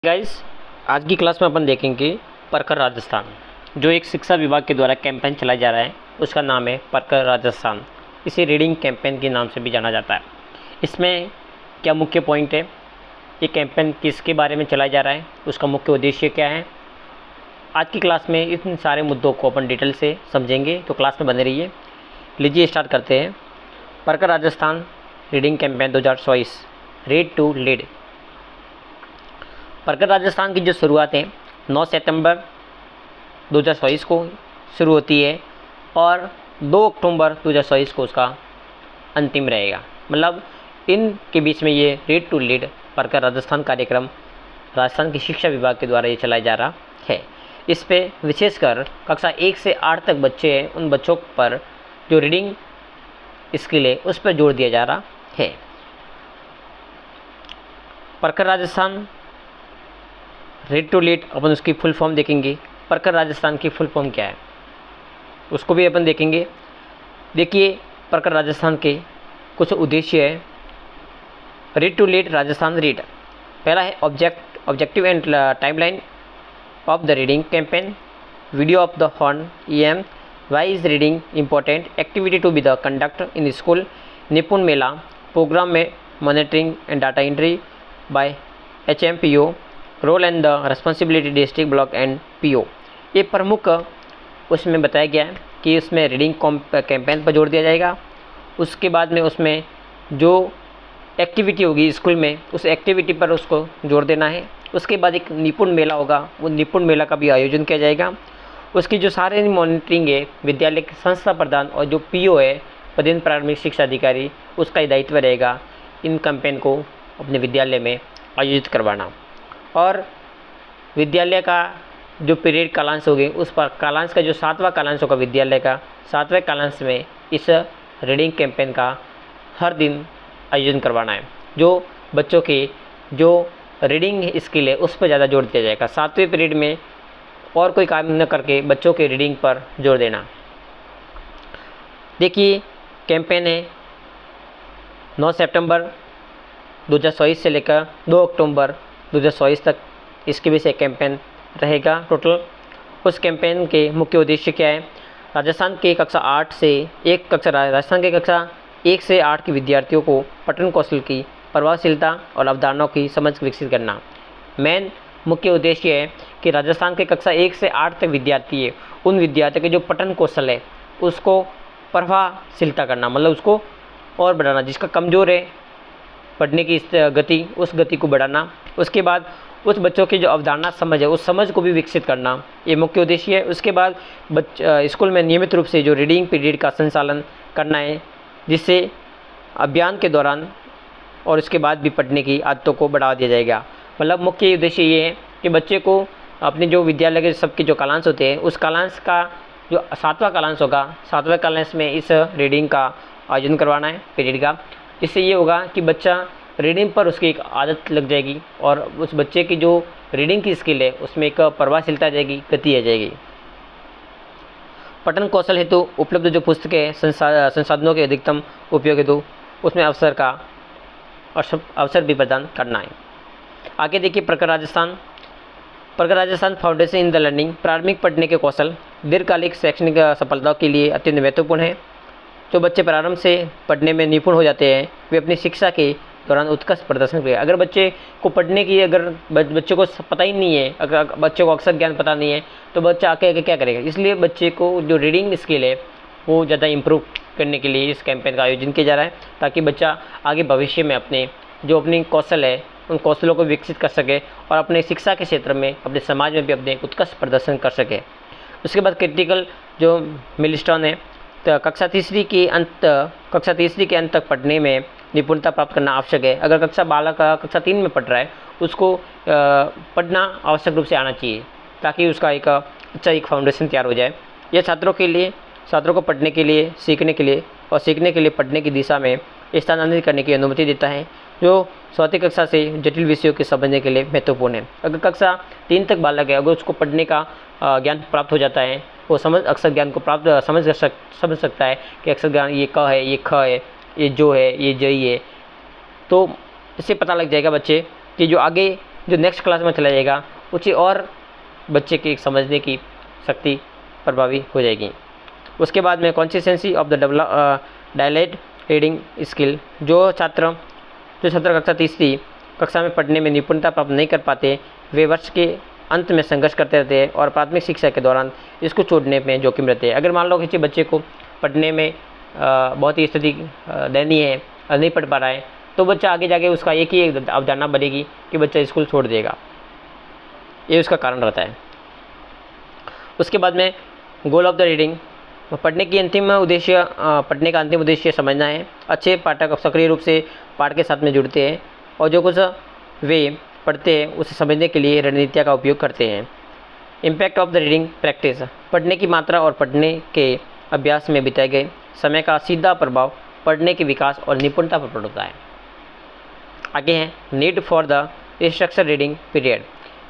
Guys, आज की class में अपन देखेंगे परखर राजस्थान, जो एक शिक्षा विभाग के द्वारा कैंपेन चलाया जा रहा है। उसका नाम है परखर राजस्थान। इसे रीडिंग कैंपेन के नाम से भी जाना जाता है। इसमें क्या मुख्य पॉइंट है, ये कैंपेन किसके बारे में चलाया जा रहा है, उसका मुख्य उद्देश्य क्या है, आज की क्लास में इन सारे मुद्दों को अपन डिटेल से समझेंगे। तो क्लास में बने रहिए। लीजिए स्टार्ट करते हैं। परखर Rajasthan reading campaign 2024 read to lead. परखर राजस्थान की जो शुरुआत है 9 सितंबर 2024 को शुरू होती है और 2 अक्टूबर 2024 को उसका अंतिम रहेगा। मतलब इनके बीच में ये रीड टू लीड परखर राजस्थान कार्यक्रम राजस्थान की शिक्षा विभाग के द्वारा ये चलाया जा रहा है। इस पे विशेषकर कक्षा 1 से 8 तक बच्चे हैं, उन बच्चों पर जो रीडिंग स्किल है उस पर जोर दिया जा रहा है। परखर राजस्थान रीड टू लीड अपन उसकी फुल फॉर्म देखेंगे। परखर राजस्थान की फुल फॉर्म क्या है उसको भी अपन देखेंगे। देखिए, परखर राजस्थान के कुछ उद्देश्य है। Read to lead Rajasthan read. पहला है objective and timeline of the reading campaign, video of the horn EM, why is reading important, activity to be the conduct in school, Nipun Mela, program में monitoring and data entry by HMPO, role and the responsibility district block and PO। ये प्रमुख उसमें बताया गया है कि उसमें reading campaign पर जोर दिया जाएगा। उसके बाद में उसमें जो एक्टिविटी होगी स्कूल में, उस एक्टिविटी पर उसको जोर देना है। उसके बाद एक निपुण मेला होगा, वो निपुण मेला का भी आयोजन किया जाएगा। उसकी जो सारे मॉनिटरिंग है विद्यालय के संस्था प्रधान और जो PO है पदेन प्राथमिक शिक्षा अधिकारी, उसका ही दायित्व रहेगा इन कैंपेन को अपने विद्यालय में आयोजित करवाना। और विद्यालय का जो पीरियड कालांश होगी उस पर कालांश का जो 7वां कालांश होगा विद्यालय का 7वें कालांश में इस रीडिंग कैंपेन का हर दिन आयोजन करवाना है। जो बच्चों के जो रीडिंग स्किल है उस पर ज़्यादा जोर दिया जाएगा। 7वें पीरियड में और कोई काम न करके बच्चों के रीडिंग पर जोर देना। देखिए, कैंपेन है 9 सितंबर 2024 से लेकर 2 अक्टूबर 2024 तक इसके भी से कैंपेन रहेगा टोटल। उस कैंपेन के मुख्य उद्देश्य क्या है, राजस्थान के कक्षा 8 से 1 कक्षा राजस्थान के कक्षा 1 से 8 के विद्यार्थियों को पठन कौशल की प्रभावशीलता और अवधारणाओं की समझ विकसित करना। मेन मुख्य उद्देश्य है कि राजस्थान के कक्षा 1 से 8 तक विद्यार्थी है, उन विद्यार्थियों के जो पठन कौशल है उसको प्रभावशीलता करना, मतलब उसको और बढ़ाना। जिसका कमज़ोर है पढ़ने की गति, उस गति को बढ़ाना। उसके बाद उस बच्चों की जो अवधारणा समझ है उस समझ को भी विकसित करना, ये मुख्य उद्देश्य है। उसके बाद स्कूल में नियमित रूप से जो रीडिंग पीरियड का संचालन करना है, जिससे अभियान के दौरान और उसके बाद भी पढ़ने की आदतों को बढ़ावा दिया जाएगा। मतलब मुख्य उद्देश्य ये है कि बच्चे को अपने जो विद्यालय के सबके जो कालांश होते हैं उस कालांश का जो 7वां कालांश होगा, 7वें कालांश में इस रीडिंग का आयोजन करवाना है पीरियड का। इससे ये होगा कि बच्चा रीडिंग पर उसकी एक आदत लग जाएगी और उस बच्चे की जो रीडिंग की स्किल है उसमें एक प्रभावशीलता आ जाएगी, गति आ जाएगी। पठन कौशल हेतु उपलब्ध जो पुस्तकें संसाधनों के अधिकतम उपयोग हेतु उसमें अवसर भी प्रदान करना है। आगे देखिए, परखर Rajasthan foundation in the learning. प्रारंभिक पढ़ने के कौशल दीर्घकालिक शैक्षणिक सफलता के लिए अत्यंत महत्वपूर्ण है। जो बच्चे प्रारंभ से पढ़ने में निपुण हो जाते हैं वे अपनी शिक्षा के दौरान उत्कृष्ट प्रदर्शन करें। अगर बच्चे को पढ़ने की बच्चे को पता ही नहीं है, अगर बच्चे को अक्षर ज्ञान पता नहीं है तो बच्चा आगे क्या करेगा। इसलिए बच्चे को जो रीडिंग स्किल है वो ज़्यादा इम्प्रूव करने के लिए इस कैंपेन का आयोजन किया जा रहा है, ताकि बच्चा आगे भविष्य में अपनी कौशल है उन कौशलों को विकसित कर सके और अपने शिक्षा के क्षेत्र में अपने समाज में भी अपने उत्कृष्ट प्रदर्शन कर सके। उसके बाद क्रिटिकल जो मिलस्टोन है, तो कक्षा तीसरी के अंत तक पढ़ने में निपुणता प्राप्त करना आवश्यक है। अगर बालक कक्षा 3 में पढ़ रहा है उसको पढ़ना आवश्यक रूप से आना चाहिए, ताकि उसका एक अच्छा एक फाउंडेशन तैयार हो जाए। यह छात्रों को पढ़ने के लिए, सीखने के लिए पढ़ने की दिशा में स्थानांतरित करने की अनुमति देता है, जो चौथी कक्षा से जटिल विषयों के समझने के लिए महत्वपूर्ण है। अगर कक्षा 3 तक बालक है, अगर उसको पढ़ने का ज्ञान प्राप्त हो जाता है, वो अक्षर ज्ञान को समझ सकता है कि अक्षर ज्ञान ये क है, ये ख है, ये जो है, ये जई है, तो इससे पता लग जाएगा बच्चे कि जो आगे जो नेक्स्ट क्लास में चला जाएगा उसे और बच्चे की समझने की शक्ति प्रभावी हो जाएगी। उसके बाद में consistency of the dilate reading skill, जो छात्र कक्षा तीसरी कक्षा में पढ़ने में निपुणता प्राप्त नहीं कर पाते, वे वर्ष के अंत में संघर्ष करते रहते हैं और प्राथमिक शिक्षा के दौरान इसको छोड़ने में जोखिम रहते हैं। अगर मान लो किसी बच्चे को पढ़ने में बहुत ही स्थिति दयनीय है और नहीं पढ़ पा रहा है, तो बच्चा आगे जाके उसका एक ही अवधारणा बनेगी कि बच्चा स्कूल छोड़ देगा, ये उसका कारण रहता है। उसके बाद में गोल ऑफ द रीडिंग, पढ़ने का अंतिम उद्देश्य समझना है। अच्छे पाठक सक्रिय रूप से पाठ के साथ में जुड़ते हैं और जो कुछ वे पढ़ते हैं उसे समझने के लिए रणनीतियों का उपयोग करते हैं। Impact of the reading practice, पढ़ने की मात्रा और पढ़ने के अभ्यास में बिताए गए समय का सीधा प्रभाव पढ़ने के विकास और निपुणता पर पड़ता है। आगे हैं need for the structure reading period,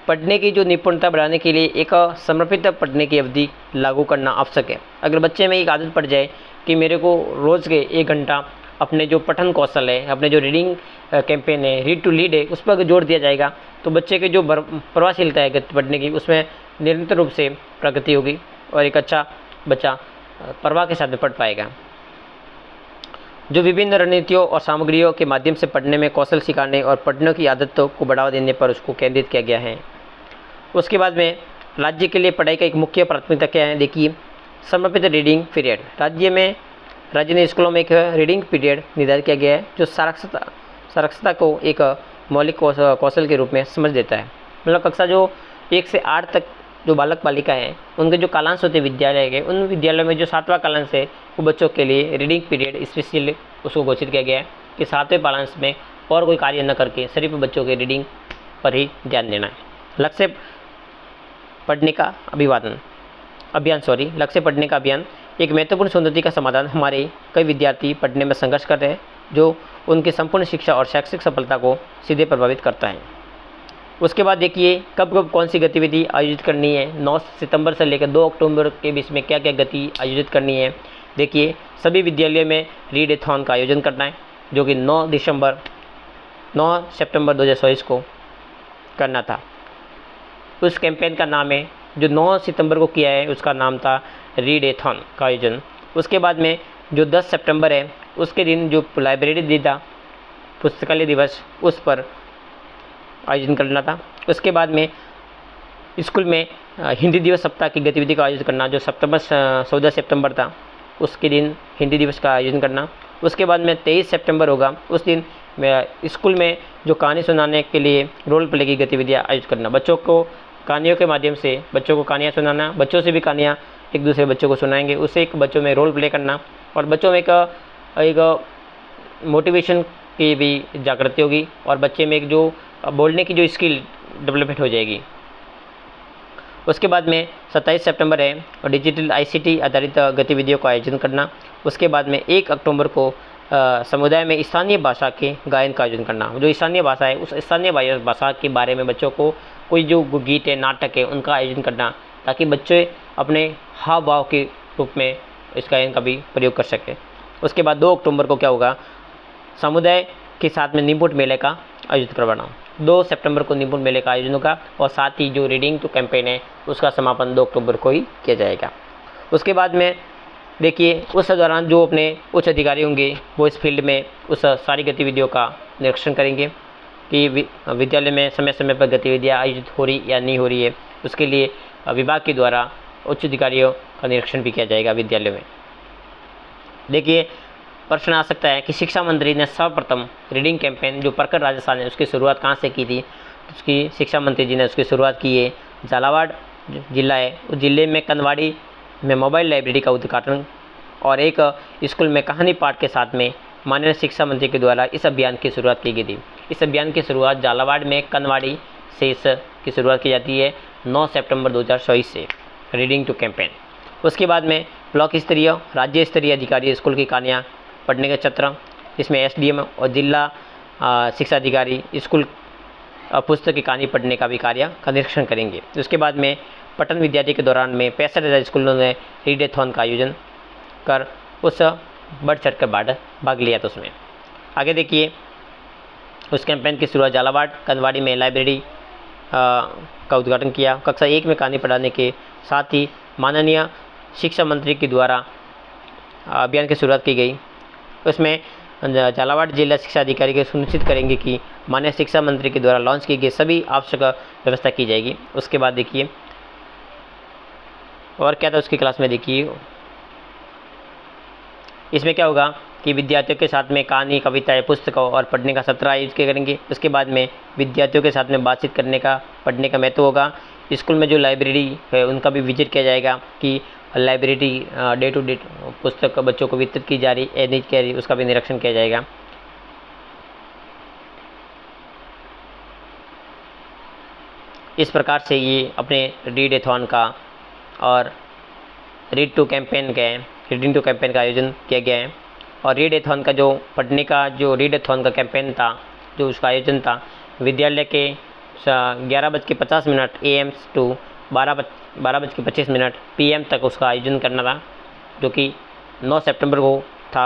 पढ़ने की जो निपुणता बढ़ाने के लिए एक समर्पित पढ़ने की अवधि लागू करना आवश्यक है। अगर बच्चे में एक आदत पड़ जाए कि मेरे को रोज़ के 1 घंटा अपने जो पठन कौशल है, अपने जो रीडिंग कैंपेन है, रीड टू लीड है, उस पर अगर जोर दिया जाएगा तो बच्चे के जो प्रभावशीलता है पढ़ने की, उसमें निरंतर रूप से प्रगति होगी और एक अच्छा बच्चा प्रवाह के साथ में पढ़ पाएगा। जो विभिन्न रणनीतियों और सामग्रियों के माध्यम से पढ़ने में कौशल सिखाने और पढ़ने की आदतों को बढ़ावा देने पर उसको केंद्रित किया गया है। उसके बाद में राज्य के लिए पढ़ाई का एक मुख्य प्राथमिकता क्या है, देखिए समर्पित रीडिंग पीरियड। राज्य ने स्कूलों में एक रीडिंग पीरियड निर्धारित किया गया है जो साक्षरता को एक मौलिक कौशल के रूप में समझ देता है। मतलब कक्षा जो 1 से 8 तक जो बालक बालिका हैं उनके जो कालांश होते हैं विद्यालय के, उन विद्यालयों में जो 7वां कालांश है वो बच्चों के लिए रीडिंग पीरियड स्पेशल उसको घोषित किया गया है कि 7वें कालांश में और कोई कार्य न करके सिर्फ बच्चों के रीडिंग पर ही ध्यान देना है। लक्ष्य पढ़ने का अभियान एक महत्वपूर्ण सौंदर्य का समाधान। हमारे कई विद्यार्थी पढ़ने में संघर्ष कर रहे हैं जो उनकी संपूर्ण शिक्षा और शैक्षिक सफलता को सीधे प्रभावित करता है। उसके बाद देखिए कब कौन सी गतिविधि आयोजित करनी है। 9 सितंबर से लेकर 2 अक्टूबर के बीच में क्या क्या गति आयोजित करनी है। देखिए सभी विद्यालयों में रीड-ए-थॉन का आयोजन करना है जो कि 9 सितंबर 2024 को करना था। उस कैंपेन का नाम है जो 9 सितंबर को किया है उसका नाम था रीड-ए-थॉन का आयोजन। उसके बाद में जो 10 सितंबर है उसके दिन जो लाइब्रेरी डे था, पुस्तकालय दिवस, उस पर आयोजन करना था। उसके बाद में स्कूल में हिंदी दिवस सप्ताह की गतिविधि का आयोजन करना, जो 14 सितंबर था उसके दिन हिंदी दिवस का आयोजन करना। उसके बाद में 23 सितंबर होगा, उस दिन स्कूल में जो कहानी सुनाने के लिए रोल प्ले की गतिविधियाँ आयोजित करना। बच्चों को कहानियों के माध्यम से बच्चों को कहानियाँ सुनाना, बच्चों से भी कहानियाँ एक दूसरे बच्चों को सुनाएंगे, उससे एक बच्चों में रोल प्ले करना और बच्चों में एक मोटिवेशन की भी जागृति होगी और बच्चे में एक जो बोलने की जो स्किल डेवलपमेंट हो जाएगी। उसके बाद में 27 सितंबर है और डिजिटल ICT आधारित गतिविधियों का आयोजन करना। उसके बाद में 1 अक्टूबर को समुदाय में स्थानीय भाषा के गायन का आयोजन करना। जो स्थानीय भाषा है उस स्थानीय भाषा के बारे में बच्चों को कोई जो गीत है, नाटक है, उनका आयोजन करना ताकि बच्चे अपने हाव भाव के रूप में इस गायन का भी प्रयोग कर सकें। उसके बाद 2 अक्टूबर को क्या होगा, समुदाय के साथ में निपुण मेले का आयोजित करवाना। 2 सितंबर को निपुण मेले का आयोजन होगा और साथ ही जो रीडिंग टू कैंपेन है उसका समापन 2 अक्टूबर को ही किया जाएगा। उसके बाद में देखिए उस दौरान जो अपने उच्च अधिकारी होंगे वो इस फील्ड में उस सारी गतिविधियों का निरीक्षण करेंगे कि विद्यालय में समय समय पर गतिविधियाँ आयोजित हो रही या नहीं हो रही है। उसके लिए विभाग के द्वारा उच्च अधिकारियों का निरीक्षण भी किया जाएगा विद्यालय में। देखिए प्रश्न आ सकता है कि शिक्षा मंत्री ने सर्वप्रथम रीडिंग कैंपेन जो प्रखर राजस्थान है उसकी शुरुआत कहाँ से की थी। उसकी शिक्षा मंत्री जी ने उसकी शुरुआत की है झालावाड़ जिला है, उस जिले में कनवाड़ी में मोबाइल लाइब्रेरी का उद्घाटन और एक स्कूल में कहानी पाठ के साथ में माननीय शिक्षा मंत्री के द्वारा इस अभियान की शुरुआत की गई थी। इस अभियान की शुरुआत झालावाड़ में कनवाड़ी से इसकी शुरुआत की जाती है 9 सितंबर 2024 से रीडिंग टू कैंपेन। उसके बाद में ब्लॉक स्तरीय राज्य स्तरीय अधिकारी स्कूल की कहानियाँ पढ़ने का सत्र, इसमें SDM और जिला शिक्षा अधिकारी स्कूल पुस्तक की कहानी पढ़ने का भी कार्य का निरीक्षण करेंगे। उसके बाद में पठन विद्यार्थी के दौरान में 65,000 स्कूलों ने रीड-ए-थॉन का आयोजन कर उस बढ़ चढ़ कर भाग लिया था उसमें। आगे देखिए उस कैंपेन की शुरुआत झालावाड़ कनवाड़ी में लाइब्रेरी का उद्घाटन किया। कक्षा 1 में कहानी पढ़ाने के साथ ही माननीय शिक्षा मंत्री के द्वारा अभियान की शुरुआत की गई। उसमें झालावाड़ जिला शिक्षा अधिकारी के सुनिश्चित करेंगे कि माननीय शिक्षा मंत्री के द्वारा लॉन्च की गई सभी आवश्यक व्यवस्था की जाएगी। उसके बाद देखिए और क्या था उसकी क्लास में, देखिए इसमें क्या होगा कि विद्यार्थियों के साथ में कहानी, कविताएं, पुस्तकों और पढ़ने का सत्र आयोजित करेंगे। उसके बाद में विद्यार्थियों के साथ में बातचीत करने का, पढ़ने का महत्व होगा। स्कूल में जो लाइब्रेरी है उनका भी विजिट किया जाएगा कि लाइब्रेरी डे टू डे पुस्तक बच्चों को वितरित की जा रही है नहीं की जा रही, उसका भी निरीक्षण किया जाएगा। इस प्रकार से ये अपने रीड-ए-थॉन का और रीड टू कैंपेन का रीडिंग टू कैंपेन का आयोजन किया गया है। और रीड-ए-थॉन का जो पढ़ने का जो रीड-ए-थॉन का कैंपेन था, जो उसका आयोजन था, विद्यालय के 11:50 AM टू 12:25 PM तक उसका आयोजन करना था, जो कि 9 सितंबर को था।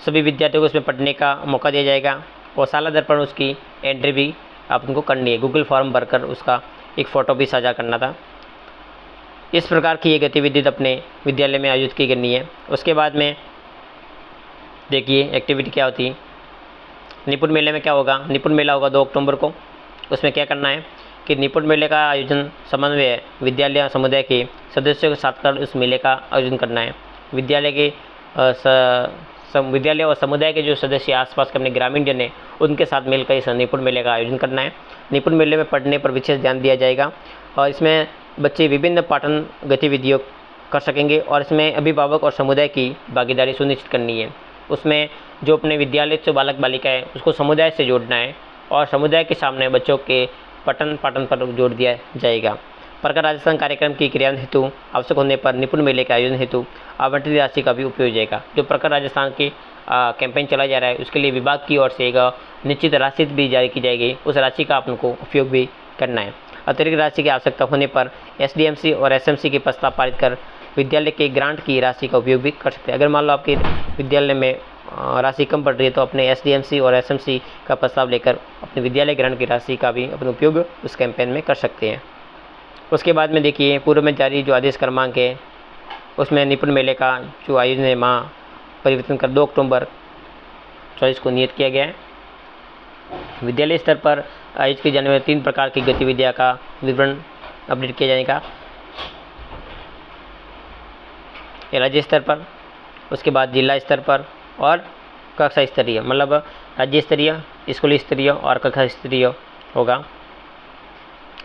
सभी विद्यार्थियों को उसमें पढ़ने का मौका दिया जाएगा और साला दर्पण उसकी एंट्री भी आप उनको करनी है। गूगल फॉर्म भरकर उसका एक फ़ोटो भी साझा करना था। इस प्रकार की ये गतिविधि अपने विद्यालय में आयोजित की करनी है। उसके बाद में देखिए एक्टिविटी क्या होती है। निपुण मेले में क्या होगा, निपुण मेला होगा 2 अक्टूबर को। उसमें क्या करना है कि निपुण मेले का आयोजन समन्वय विद्यालय समुदाय के सदस्यों के साथ कर उस मेले का आयोजन करना है। विद्यालय के विद्यालय और समुदाय के जो सदस्य आसपास के अपने ग्रामीण जन हैं उनके साथ मिलकर इस निपुण मेले का आयोजन करना है। निपुण मेले में पढ़ने पर विशेष ध्यान दिया जाएगा और इसमें बच्चे विभिन्न पाठन गतिविधियों कर सकेंगे और इसमें अभिभावक और समुदाय की भागीदारी सुनिश्चित करनी है। उसमें जो अपने विद्यालय से बालक बालिका है उसको समुदाय से जोड़ना है और समुदाय के सामने बच्चों के पठन पाठन पर जोड़ दिया जाएगा। प्रखर राजस्थान कार्यक्रम की क्रियान्वयन हेतु आवश्यक होने पर निपुण मेले के आयोजन हेतु आवंटित राशि का भी उपयोग जाएगा। जो प्रखर राजस्थान की कैंपेन चलाया जा रहा है उसके लिए विभाग की ओर से एक निश्चित राशि भी जारी की जाएगी, उस राशि का आपको उपयोग भी करना है। अतिरिक्त राशि की आवश्यकता होने पर SDMC और SMC के प्रस्ताव पारित कर विद्यालय के ग्रांट की राशि का उपयोग भी कर सकते हैं। अगर मान लो आपके विद्यालय में राशि कम पड़ रही है तो अपने SDMC और SMC का प्रस्ताव लेकर अपने विद्यालय ग्रांट की राशि का भी अपना उपयोग उस कैंपेन में कर सकते हैं। उसके बाद में देखिए पूर्व में जारी जो आदेश क्रमांक है उसमें निपुण मेले का जो आयोजन है माह परिवर्तन कर 2 अक्टूबर 2024 को नियत किया गया है। विद्यालय स्तर पर आयोजित की जाने वाली 3 प्रकार की गतिविधियाँ का विवरण अपडेट किया जाएगा। राज्य स्तर पर, उसके बाद जिला स्तर पर और कक्षा स्तरीय, मतलब राज्य स्तरीय, स्कूल स्तरीय और कक्षा स्तरीय होगा।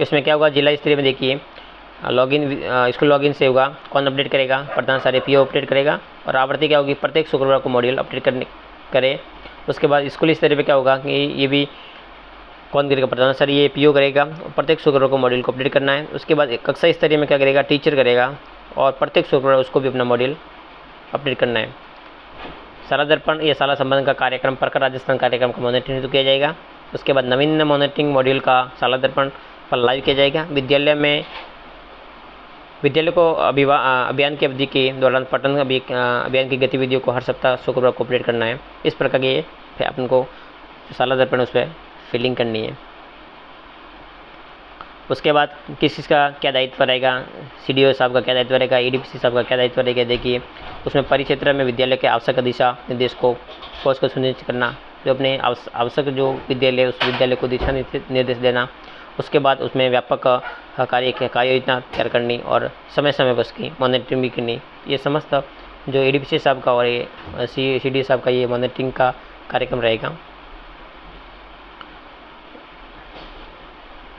इसमें क्या होगा, जिला स्तरीय में देखिए लॉगिन स्कूल लॉगिन से होगा, कौन अपडेट करेगा, प्रधान सारे PO अपडेट करेगा और आवृत्ति क्या होगी, प्रत्येक शुक्रवार को मॉड्यूल अपडेट करे। उसके बाद स्कूल स्तरीय पे क्या होगा कि ये भी कौन करेगा, प्रधान सर ये PO करेगा, प्रत्येक शुक्रवार को मॉड्यूल को अपडेट करना है। उसके बाद कक्षा स्तरीय में क्या करेगा, टीचर करेगा और प्रत्येक शुक्रवार उसको भी अपना मॉड्यूल अपडेट करना है। साला दर्पण या साला संबंध का कार्यक्रम प्रखर राजस्थान कार्यक्रम का मॉनिटरिंग किया जाएगा। उसके बाद नवीन मॉनिटरिंग मॉड्यूल का साला दर्पण पर लाइव किया जाएगा। विद्यालय को अभियान की अवधि के दौरान पठन अभियान की गतिविधियों को हर सप्ताह शुक्रवार को अपडेट करना है। इस प्रकार के फिर अपन को साला दर्पण उस पर फिलिंग करनी है। उसके बाद किस चीज़ का क्या दायित्व रहेगा, CDO साहब का क्या दायित्व रहेगा, EDPC साहब का क्या दायित्व रहेगा। देखिए उसमें परिक्षेत्र में विद्यालय के आवश्यक दिशा निर्देश को सुनिश्चित करना, जो अपने आवश्यक जो विद्यालय उस विद्यालय को दिशा निर्देश देना। उसके बाद उसमें व्यापक कार्य योजना तैयार करनी और समय समय पर उसकी मॉनिटरिंग भी करनी। ये समस्त जो EDPC साहब का और ये CDO साहब का ये मॉनिटरिंग का कार्यक्रम रहेगा।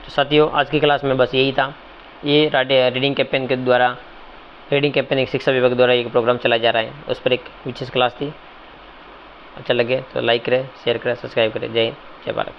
तो साथियों आज की क्लास में बस यही था। ये रीडिंग कैंपेन के द्वारा एक शिक्षा विभाग द्वारा एक प्रोग्राम चलाया जा रहा है, उस पर एक विशेष क्लास थी। अच्छा लगे तो लाइक करें, शेयर करें, सब्सक्राइब करें। जय हिंद, जय भारत।